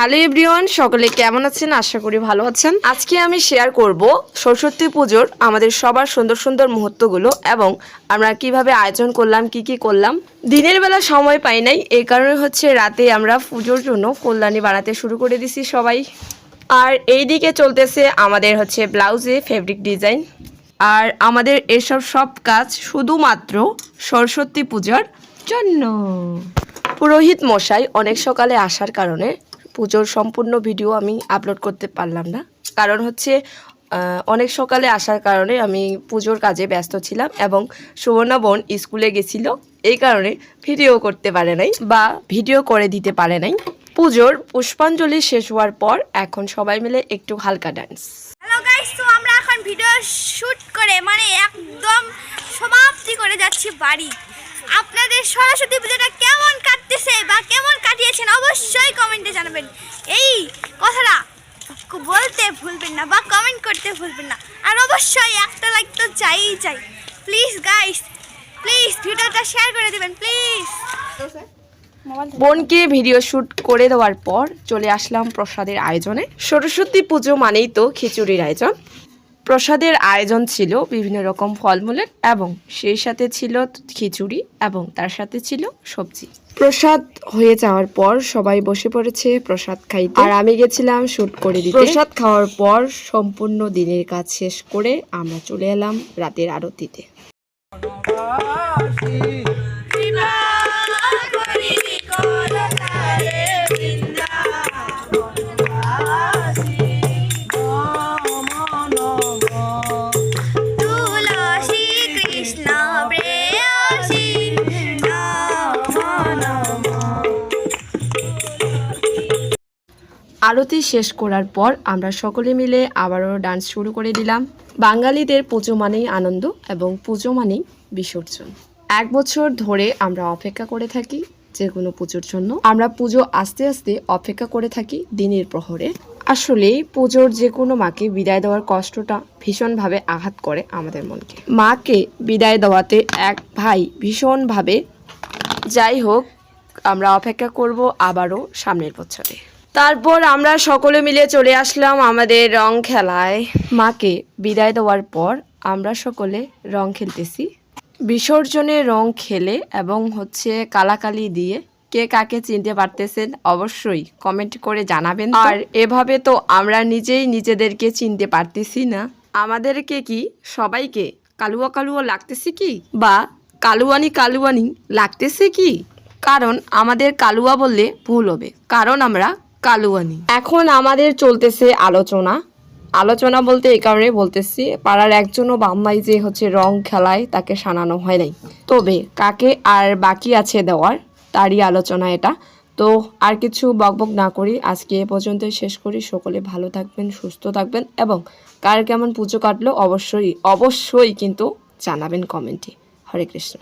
Hello everyone, সকলে কেমন আছেন? আশা করি ভালো আছেন। আজকে আমি শেয়ার করব সরস্বতী পুজোর আমাদের সবার সুন্দর সুন্দর মুহূর্তগুলো এবং আমরা কিভাবে আয়োজন করলাম, কি করলাম। দিনের বেলা সময় পাই নাই, এই কারণে হচ্ছে রাতে আমরা পুজোর জন্য ফুলদানি বানাতে শুরু করে দিছি সবাই। আর এই দিকে চলতেছে আমাদের হচ্ছে ব্লাউজে ফেব্রিক ডিজাইন। আর আমাদের এসব সব কাজ শুধুমাত্র সরস্বতী পূজার জন্য। পুরোহিত মশাই অনেক সকালে আসার কারণে পুজোর সম্পূর্ণ ভিডিও আমি আপলোড করতে পারলাম না। কারণ হচ্ছে অনেক সকালে আসার কারণে আমি পুজোর কাজে ব্যস্ত ছিলাম এবং সুবর্ণা বোন স্কুলে গেছিল, এই কারণে ভিডিও করতে পারে নাই বা ভিডিও করে দিতে পারে নাই। পুজোর পুষ্পাঞ্জলি শেষ হওয়ার পর এখন সবাই মিলে একটু হালকা ডান্স। হ্যালো গাইস, তো আমরা এখন ভিডিও শুট করে একদম সমাপ্তি করে যাচ্ছি বাড়ি। আপনাদের সরস্বতী পূজাটা কেমন কাটতেছে বা কেমন কাটিয়েছেন অবশ্যই কমেন্টে জানাবেন। এই কথাটা বলতে ভুলবেন না বা কমেন্ট করতে ভুলবেন না। আর অবশ্যই একটা লাইক তো চাই। প্লিজ গাইস, প্লিজ ভিডিওটা শেয়ার করে দিবেন প্লিজ। বোনকে ভিডিও শ্যুট করে দেওয়ার পর চলে আসলাম প্রসাদের আয়োজনে। সরস্বতী পুজো মানেই তো খিচুড়ির আয়োজন। প্রসাদের আয়োজন ছিল বিভিন্ন রকম ফলমূলের এবং সেই সাথে ছিল খিচুড়ি এবং তার সাথে ছিল সবজি। প্রসাদ হয়ে যাওয়ার পর সবাই বসে পড়েছে প্রসাদ খাইতে, আর আমি গেছিলাম শ্যুট করে দিতে। প্রসাদ খাওয়ার পর সম্পূর্ণ দিনের কাজ শেষ করে আমরা চলে এলাম রাতের আরতিতে। আরতি শেষ করার পর আমরা সকলে মিলে আবারও ডান্স শুরু করে দিলাম। বাঙালিদের পুজো মানেই আনন্দ এবং পুজো মানেই বিসর্জন। 1 বছর ধরে আমরা অপেক্ষা করে থাকি যে কোনো পুজোর জন্য। আমরা পুজো আস্তে আস্তে অপেক্ষা করে থাকি দিনের প্রহরে। আসলে পুজোর যে কোনো মাকে বিদায় দেওয়ার কষ্টটা ভীষণভাবে আঘাত করে আমাদের মনকে। মাকে বিদায় দেওয়াতে এক ভাই ভীষণভাবে, যাই হোক আমরা অপেক্ষা করব আবারও সামনের বছরে। তারপর আমরা সকলে মিলে চলে আসলাম আমাদের রং খেলায়। মাকে বিদায় দেওয়ার পর আমরা সকলে রং খেলতেছি। বিসর্জনে রং খেলে এবং হচ্ছে কালাকালি দিয়ে কে কাকে চিনতে পারতেছেন অবশ্যই কমেন্ট করে জানাবেন। আর এভাবে তো আমরা নিজেই নিজেদেরকে চিনতে পারতেছি না। আমাদেরকে কি সবাইকে কালুয়া লাগতেছে কি, বা কালুয়ানি লাগতেছে কি? কারণ আমাদের কালুয়া বললে ভুল হবে, কারণ আমরা কালুয়ানি। এখন আমাদের চলতেছে আলোচনা বলতে এই কারণে বলতেছি, পাড়ার একজনও বাম্মাই যে হচ্ছে রং খেলায় তাকে সানানো হয় নাই, তবে কাকে আর বাকি আছে দেওয়ার তারই আলোচনা এটা। তো আর কিছু বকবক না করি, আজকে এ পর্যন্তই শেষ করি। সকলে ভালো থাকবেন, সুস্থ থাকবেন এবং কার কেমন পুজো কাটলো অবশ্যই কিন্তু জানাবেন কমেন্টে। হরে কৃষ্ণ।